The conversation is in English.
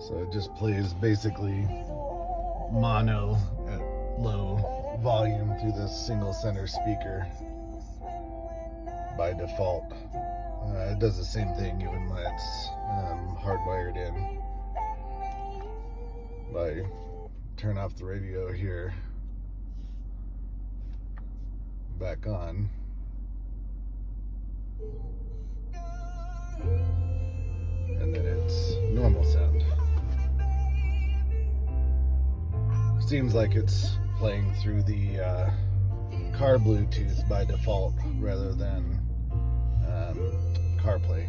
So it just plays basically mono at low volume through this single center speaker by default. It does the same thing even when it's hardwired in. By turn off the radio here, back on, and then it's normal sound. Seems like it's playing through the car Bluetooth by default rather than CarPlay.